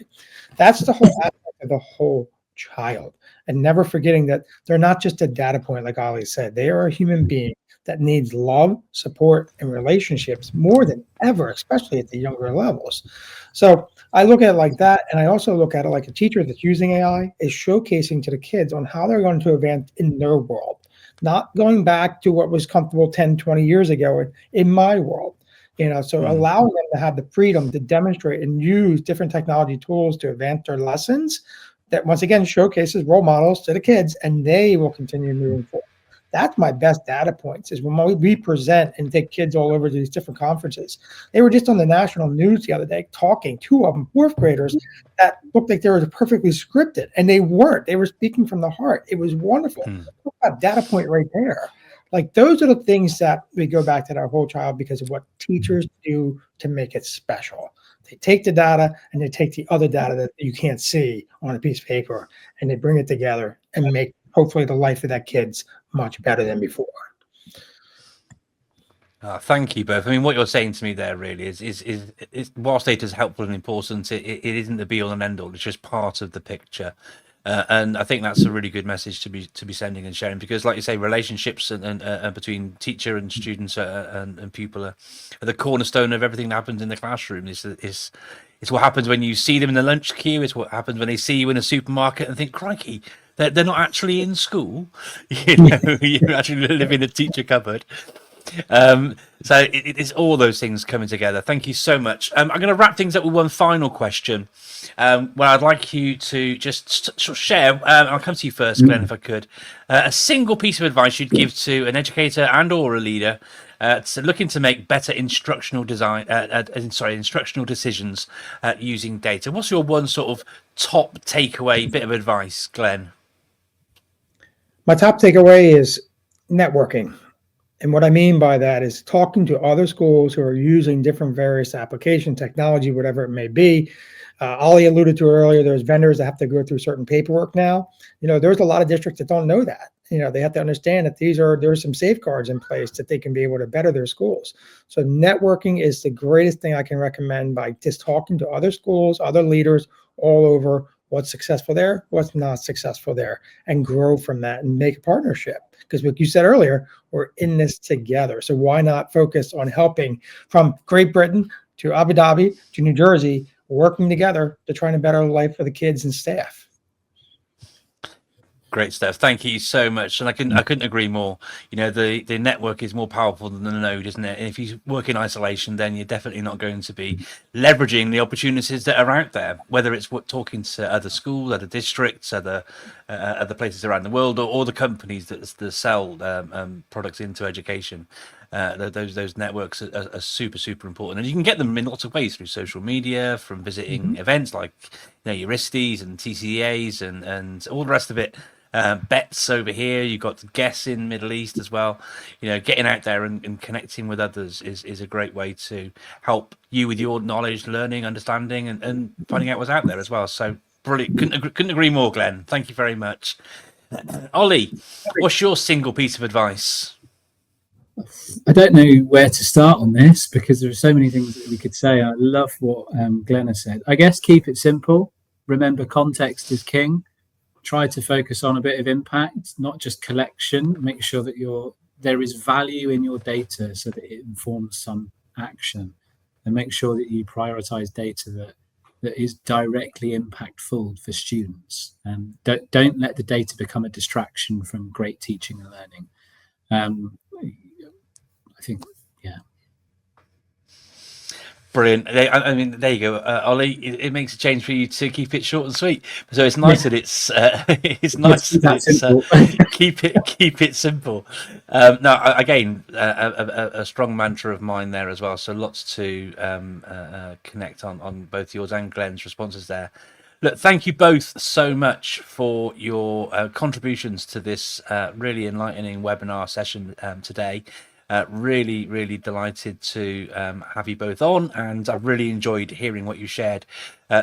That's the whole aspect of the whole child. And never forgetting that they're not just a data point, like Ollie said. They are a human being that needs love, support, and relationships more than ever, especially at the younger levels. So I look at it like that, and I also look at it like a teacher that's using AI is showcasing to the kids on how they're going to advance in their world, not going back to what was comfortable 10, 20 years ago in my world. You know, so allowing them to have the freedom to demonstrate and use different technology tools to advance their lessons, that once again showcases role models to the kids, and they will continue moving forward. That's my best data points, is when we present and take kids all over these different conferences. They were just on the national news the other day talking, two of them, fourth graders, that looked like they were perfectly scripted, and they weren't. They were speaking from the heart. It was wonderful. Look at that data point right there. Like, those are the things that we go back to our whole child because of what teachers do to make it special. They take the data and they take the other data that you can't see on a piece of paper, and they bring it together and make hopefully the life of that kid's much better than before. Thank you both. I mean, what you're saying to me there really is whilst data is helpful and important, it isn't the be all and end all. It's just part of the picture. And I think that's a really good message to be sending and sharing, because, like you say, relationships and between teacher and students and pupil are the cornerstone of everything that happens in the classroom. It's what happens when you see them in the lunch queue. It's what happens when they see you in a supermarket and think, crikey, they're not actually in school. You know, you actually live in a teacher cupboard. So it's all those things coming together. Thank you so much. I'm going to wrap things up with one final question, where I'd like you to just share. I'll come to you first, Glenn, if I could. A single piece of advice you'd give to an educator and or a leader looking to make better instructional decisions using data. What's your one sort of top takeaway bit of advice, Glenn? My top takeaway is networking. And what I mean by that is talking to other schools who are using different various application technology, whatever it may be. Ollie alluded to earlier, there's vendors that have to go through certain paperwork now. You know, there's a lot of districts that don't know that. You know, they have to understand that there's some safeguards in place that they can be able to better their schools. So networking is the greatest thing I can recommend, by just talking to other schools, other leaders all over, what's successful there, what's not successful there, and grow from that and make a partnership. Because like you said earlier, we're in this together. So why not focus on helping from Great Britain to Abu Dhabi to New Jersey, working together to try to better life for the kids and staff. Great stuff. Thank you so much. And I couldn't agree more. You know, the network is more powerful than the node, isn't it? And if you work in isolation, then you're definitely not going to be leveraging the opportunities that are out there, whether it's talking to other schools, other districts, other places around the world, or the companies that sell products into education. Those networks are super important, and you can get them in lots of ways, through social media, from visiting events like, you know, your ISTEs and TCAs and all the rest of it. Bets over here, you've got guests in Middle East as well. You know, getting out there and connecting with others is a great way to help you with your knowledge, learning, understanding, and finding out what's out there as well. So brilliant. Couldn't agree more, Glenn. Thank you very much. Ollie, what's your single piece of advice? I don't know where to start on this because there are so many things that we could say. I love what Glenn has said. I guess keep it simple. Remember, context is king. Try to focus on a bit of impact, not just collection. Make sure that there is value in your data so that it informs some action, and make sure that you prioritize data that is directly impactful for students. And don't let the data become a distraction from great teaching and learning. I think, yeah. Brilliant. I mean, there you go, Ollie. It makes a change for you to keep it short and sweet. So it's nice that it's it's nice that it's keep it simple. No, again, a strong mantra of mine there as well. So lots to connect on both yours and Glenn's responses there. Look, thank you both so much for your contributions to this really enlightening webinar session today. Really, really delighted to have you both on, and I've really enjoyed hearing what you shared.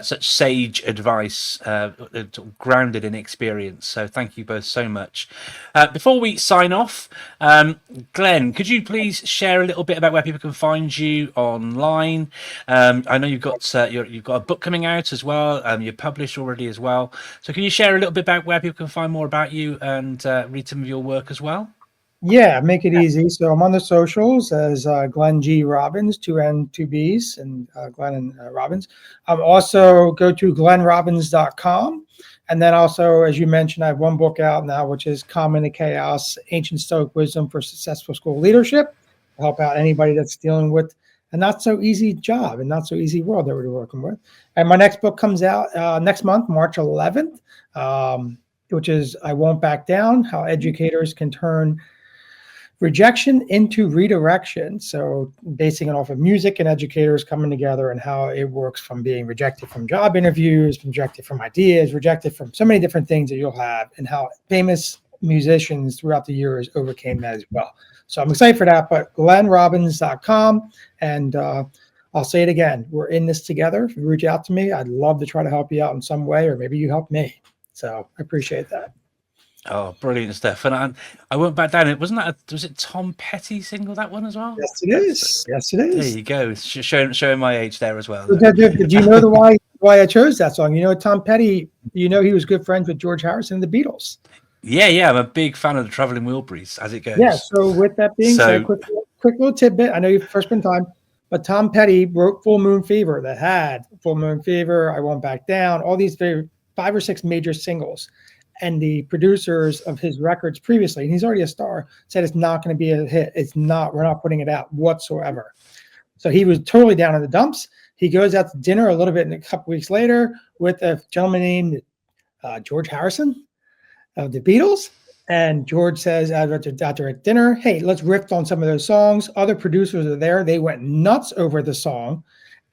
Such sage advice, grounded in experience. So thank you both so much. Before we sign off, Glenn, could you please share a little bit about where people can find you online? I know you've got a book coming out as well. You're published already as well. So can you share a little bit about where people can find more about you and read some of your work as well? Yeah, make it easy. So I'm on the socials as Glenn G. Robbins, 2 N, 2 B's, and Glenn and Robbins. Also go to glennrobbins.com. And then also, as you mentioned, I have one book out now, which is Common to Chaos, Ancient Stoic Wisdom for Successful School Leadership. To help out anybody that's dealing with a not so easy job and not so easy world that we're working with. And my next book comes out next month, March 11th, which is I Won't Back Down, How Educators Can Turn Rejection into Redirection. So basing it off of music and educators coming together and how it works from being rejected from job interviews, rejected from ideas, rejected from so many different things that you'll have, and how famous musicians throughout the years overcame that as well. So I'm excited for that, but glennrobbins.com. And I'll say it again, we're in this together. If you reach out to me, I'd love to try to help you out in some way, or maybe you help me. So I appreciate that. Oh, brilliant stuff! And I won't back down. Was it Tom Petty single, that one as well? Yes, it is. Yes, it is. There you go. Showing my age there as well. Did you know why I chose that song? You know, Tom Petty. You know, he was good friends with George Harrison and the Beatles. Yeah. I'm a big fan of the Traveling Wilburys, as it goes. Yeah. So with that being said, quick little tidbit. I know you've first been time, but Tom Petty wrote "Full Moon Fever" that had "Full Moon Fever," "I Won't Back Down," all these 5 or 6 major singles. And the producers of his records previously, and he's already a star, said it's not going to be a hit. We're not putting it out whatsoever. So he was totally down in the dumps. He goes out to dinner a little bit in a couple weeks later with a gentleman named George Harrison of the Beatles. And George says after at dinner, hey, let's riff on some of those songs. Other producers are there. They went nuts over the song.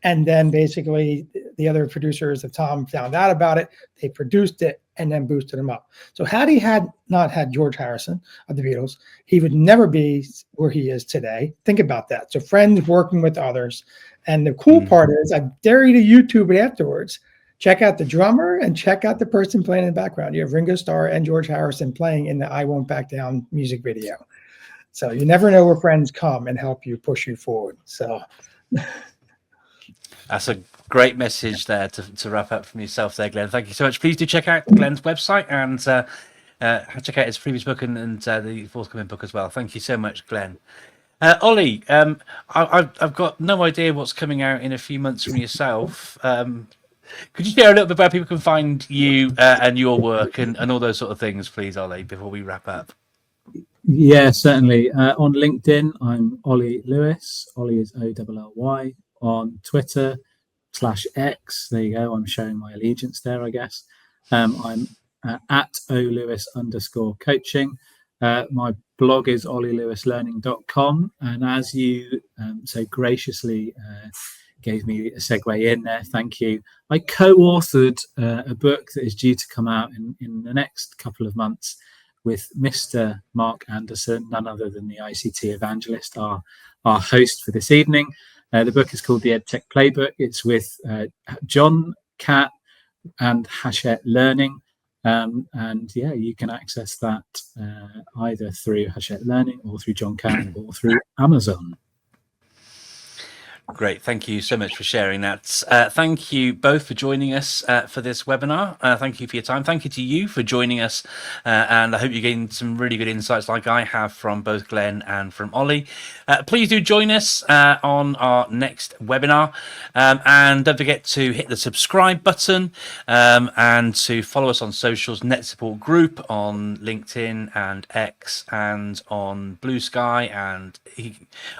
And then basically the other producers of Tom found out about it. They produced it and then boosted him up. So had he not had George Harrison of the Beatles, he would never be where he is today. Think about that. So friends working with others. And the cool part is, I dare you to YouTube it afterwards. Check out the drummer and check out the person playing in the background. You have Ringo Starr and George Harrison playing in the I Won't Back Down music video. So you never know where friends come and help you push you forward. So that's a great message there to wrap up from yourself there, Glenn. Thank you so much. Please do check out Glenn's website and check out his previous book and the forthcoming book as well. Thank you so much, Glenn. Ollie, I've got no idea what's coming out in a few months from yourself. Could you share a little bit about how people can find you and your work and all those sort of things, please, Ollie, before we wrap up? Yeah, certainly. On LinkedIn, I'm Olly Lewis. Ollie is O-L-L-Y. On Twitter /X, there you go. I'm showing my allegiance there, I guess. I'm at olewis_coaching. My blog is ollylewislearning.com. And as you so graciously gave me a segue in there, thank you. I co-authored a book that is due to come out in the next couple of months with Mr. Mark Anderson, none other than the ICT evangelist, our host for this evening. The book is called The EdTech Playbook. It's with John Catt and Hachette Learning. And yeah, you can access that either through Hachette Learning or through John Cat or through Amazon. Great. Thank you so much for sharing that. Thank you both for joining us for this webinar. Thank you for your time. Thank you to you for joining us. And I hope you gained some really good insights like I have from both Glenn and from Olly. Please do join us on our next webinar. And don't forget to hit the subscribe button and to follow us on socials, NetSupport Group on LinkedIn and X and on Blue Sky. And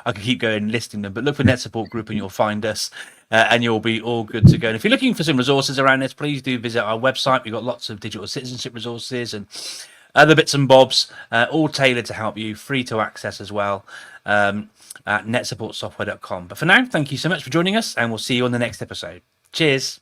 I could keep going listing them, but look for NetSupport Group and you'll find us and you'll be all good to go. And if you're looking for some resources around this, please do visit our website. We've got lots of digital citizenship resources and other bits and bobs, all tailored to help you, free to access as well, at netsupportsoftware.com. But for now, thank you so much for joining us and we'll see you on the next episode. Cheers.